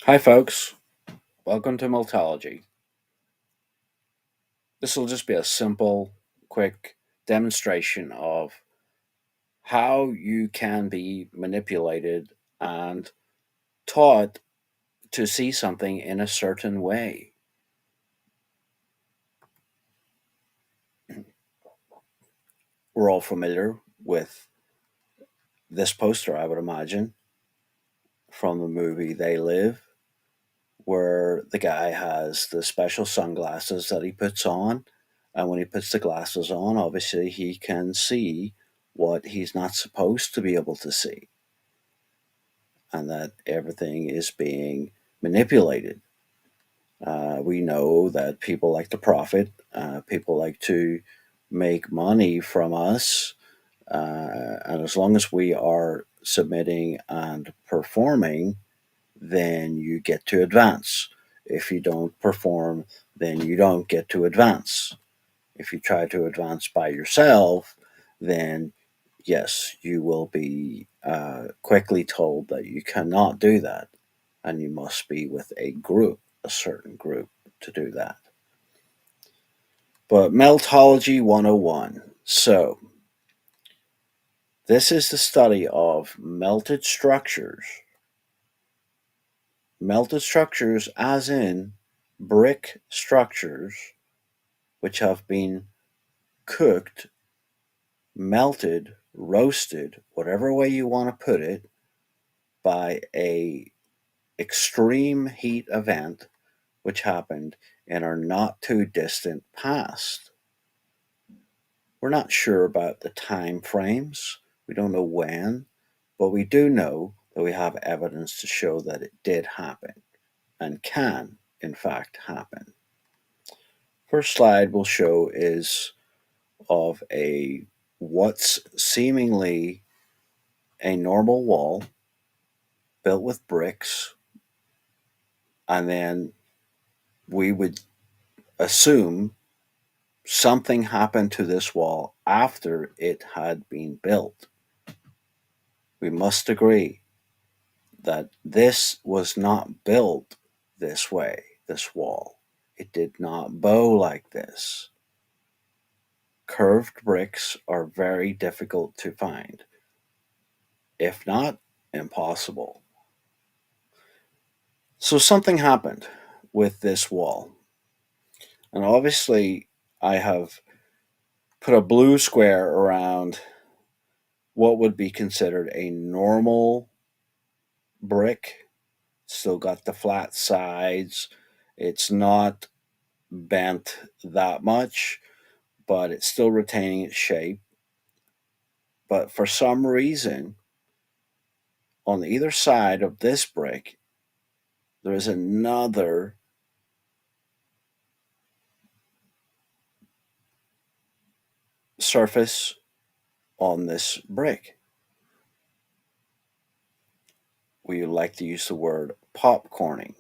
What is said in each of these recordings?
Hi, folks. Welcome to Meltology. This will just be a simple, quick demonstration of how you can be manipulated and taught to see something in a certain way. We're all familiar with this poster, I would imagine, from the movie They Live, where the guy has the special sunglasses that he puts on. And when he puts the glasses on, obviously he can see what he's not supposed to be able to see, and that everything is being manipulated. We know that people like to profit, people like to make money from us, and as long as we are submitting and performing, then you get to advance. If you don't perform, then you don't get to advance. If you try to advance by yourself, then yes, you will be quickly told that you cannot do that, and you must be with a group, a certain group, to do that. But Meltology 101. So, this is the study of melted structures, as in brick structures, which have been cooked, melted, roasted, whatever way you want to put it, by a extreme heat event which happened in our not too distant past. We're not sure about the time frames. We don't know when, but we do know that we have evidence to show that it did happen and can, in fact, happen. First slide we'll show is of a what's seemingly a normal wall built with bricks, and then we would assume something happened to this wall after it had been built. We must agree that this was not built this way, this wall. It did not bow like this. Curved bricks are very difficult to find, if not impossible. So something happened with this wall. And obviously, I have put a blue square around what would be considered a normal brick. Still got the flat sides. It's not bent that much, but it's still retaining its shape. But for some reason, on either side of this brick, there is another surface on this brick. We like to use the word popcorning.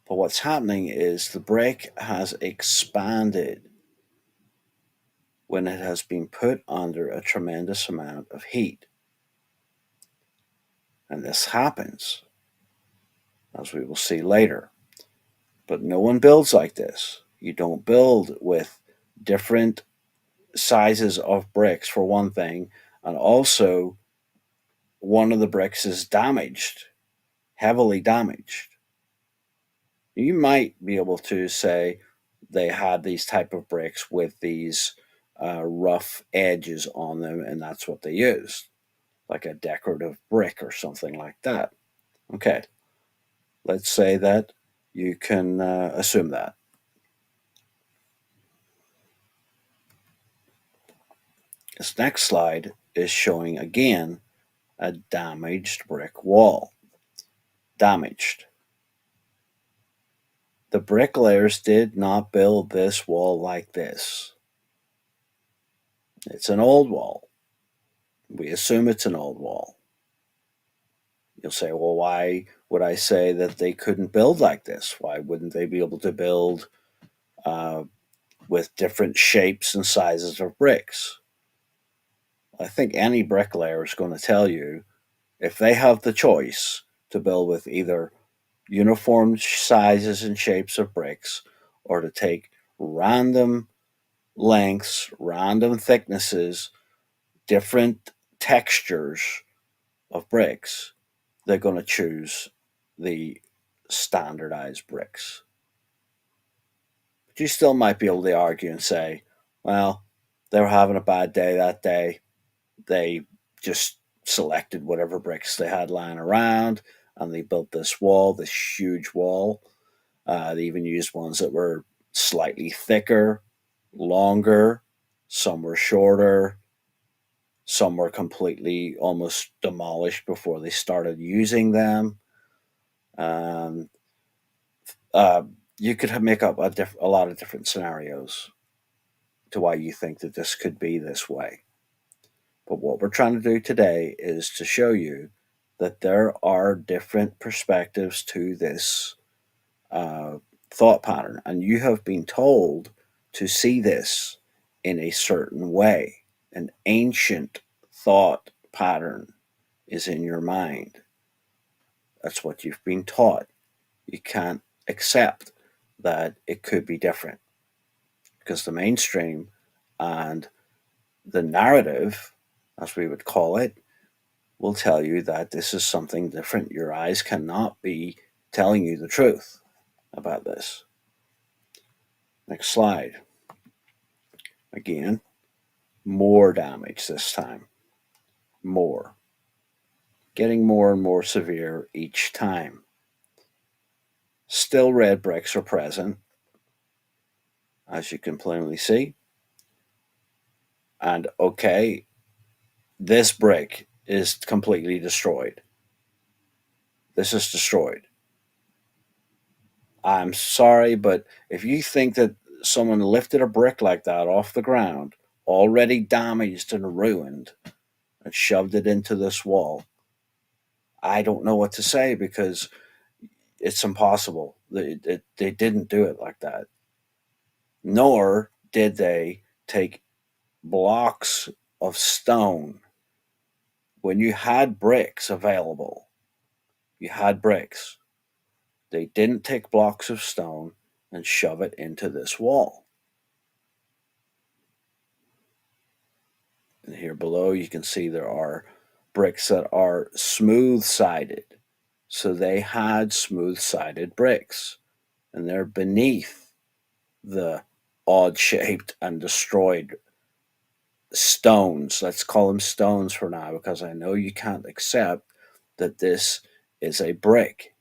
But what's happening is the brick has expanded when it has been put under a tremendous amount of heat. And this happens, as we will see later. But no one builds like this. You don't build with different sizes of bricks, for one thing, and also one of the bricks is damaged, heavily damaged. You might be able to say they had these type of bricks with these rough edges on them, and that's what they used, like a decorative brick or something like that. Okay, let's say that you can assume that. This next slide is showing again a damaged brick wall. Damaged. The bricklayers did not build this wall like this. It's an old wall. We assume it's an old wall. You'll say, well, why would I say that they couldn't build like this? Why wouldn't they be able to build uh, with different shapes and sizes of bricks? I think any bricklayer is going to tell you if they have the choice to build with either uniform sizes and shapes of bricks, or to take random lengths, random thicknesses, different textures of bricks, they're going to choose the standardized bricks. But you still might be able to argue and say, well, they were having a bad day that day. They just selected whatever bricks they had lying around and they built this wall, this huge wall. They even used ones that were slightly thicker, longer, some were shorter, some were completely almost demolished before they started using them. Um, uh, you could make up a lot of different scenarios to why you think that this could be this way. But what we're trying to do today is to show you that there are different perspectives to this uh, thought pattern, and you have been told to see this in a certain way. An ancient thought pattern is in your mind. That's what you've been taught. You can't accept that it could be different because the mainstream and the narrative, as we would call it, will tell you that this is something different. Your eyes cannot be telling you the truth about this. Next slide. Again, more damage this time. More. Getting more and more severe each time. Still red bricks are present, as you can plainly see. And okay, this brick is completely destroyed. This is destroyed. I'm sorry, but if you think that someone lifted a brick like that off the ground, already damaged and ruined, and shoved it into this wall, I don't know what to say because it's impossible. They didn't do it like that. Nor did they take blocks of stone. When you had bricks available, you had bricks. They didn't take blocks of stone and shove it into this wall. And here below you can see there are bricks that are smooth-sided. So they had smooth-sided bricks, and they're beneath the odd-shaped and destroyed stones. Let's call them stones for now because I know you can't accept that this is a brick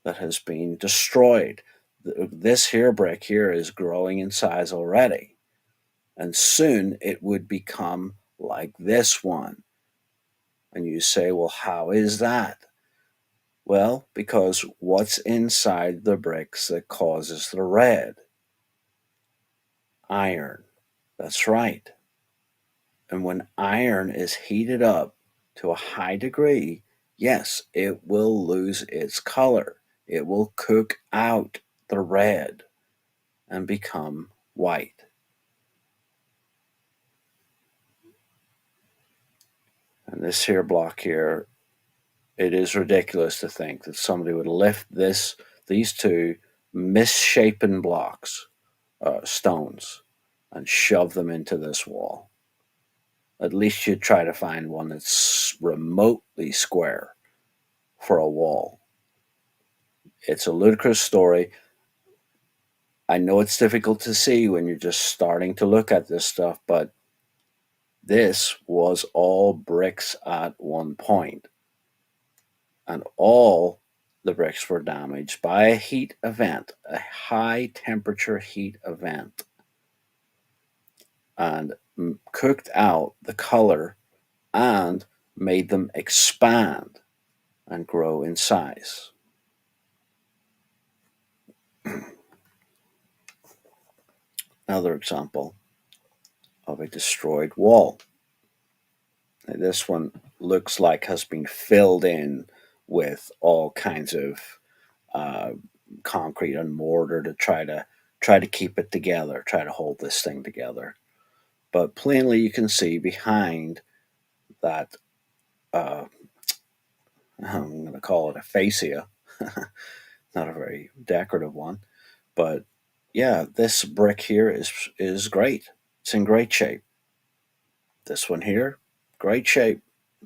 that has been destroyed. This here brick here is growing in size already, and soon it would become like this one. And you say, well, how is that? Well, because what's inside the bricks that causes the red? Iron. That's right. And when iron is heated up to a high degree, yes, it will lose its color. It will cook out the red and become white. And this here block here, it is ridiculous to think that somebody would lift these two misshapen blocks, stones, and shove them into this wall. At least you'd try to find one that's remotely square for a wall. It's a ludicrous story. I know it's difficult to see when you're just starting to look at this stuff, but this was all bricks at one point, and all the bricks were damaged by a heat event, a high temperature heat event, and cooked out the color and made them expand and grow in size. Another example of a destroyed wall. Now, this one looks like has been filled in with all kinds of uh, concrete and mortar to try to keep it together, try to hold this thing together. But plainly, you can see behind that. I'm going to call it a fascia. Not a very decorative one, but yeah, this brick here is great. It's in great shape. This one here, great shape.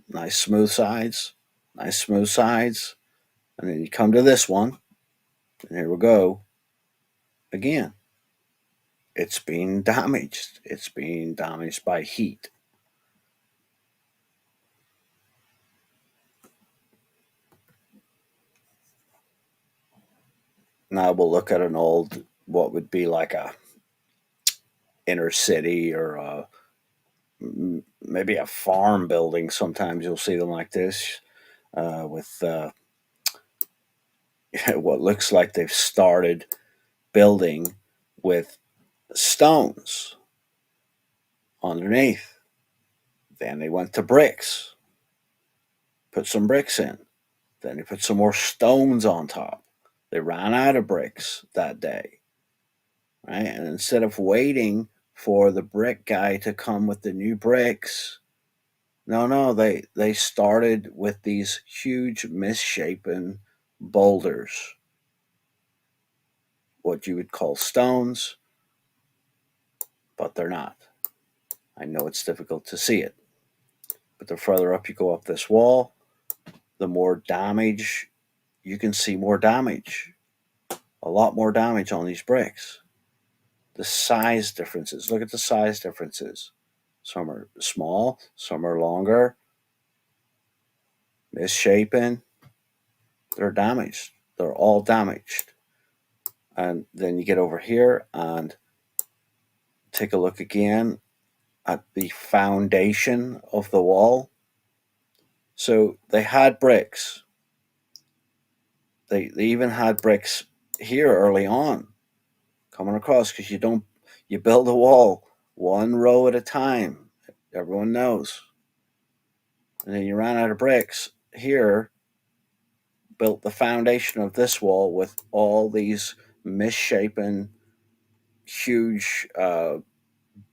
Nice smooth sides. Nice smooth sides. And then you come to this one, and here we go again. It's being damaged. It's being damaged by heat. Now we'll look at an old, what would be like a inner city or maybe a farm building. Sometimes you'll see them like this with what looks like they've started building with stones underneath. Then they went to bricks, put some bricks in. Then they put some more stones on top. They ran out of bricks that day, right? And instead of waiting for the brick guy to come with the new bricks, no, they started with these huge misshapen boulders, what you would call stones, but they're not. I know it's difficult to see it, but the further up you go up this wall, the more damage you can see. More damage, a lot more damage on these bricks. The size differences. Look at the size differences. Some are small, some are longer, misshapen. They're damaged. They're all damaged. And then you get over here and take a look again at the foundation of the wall. So they had bricks. They even had bricks here early on coming across, because you build a wall one row at a time. Everyone knows. And then you ran out of bricks here, built the foundation of this wall with all these misshapen, huge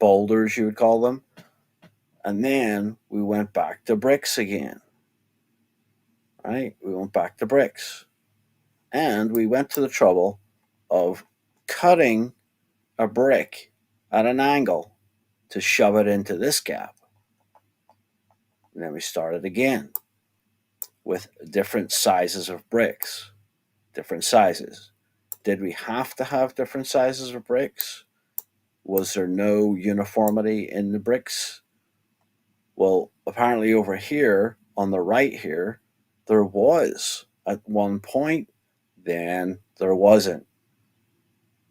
boulders, you would call them. And then we went back to bricks again. Right? We went back to bricks. And we went to the trouble of cutting a brick at an angle to shove it into this gap. And then we started again with different sizes of bricks. Different sizes. Did we have to have different sizes of bricks? Was there no uniformity in the bricks? Well, apparently over here on the right here, there was at one point, then there wasn't.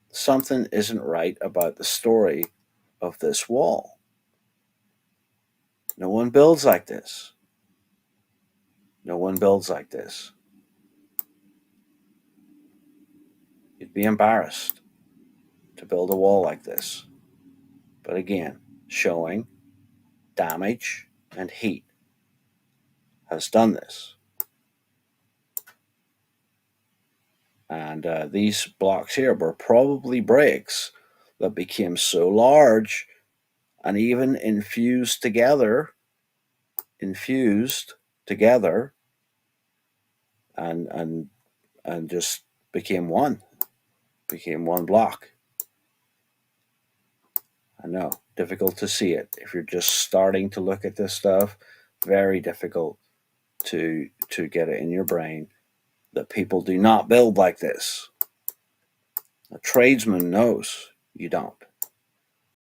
Something isn't right about the story of this wall. No one builds like this. No one builds like this. You'd be embarrassed to build a wall like this. But again, showing damage and heat has done this. And these blocks here were probably bricks that became so large and even infused together, and just became one block. I know, difficult to see it if you're just starting to look at this stuff. Very difficult to get it in your brain that people do not build like this. A tradesman knows you don't.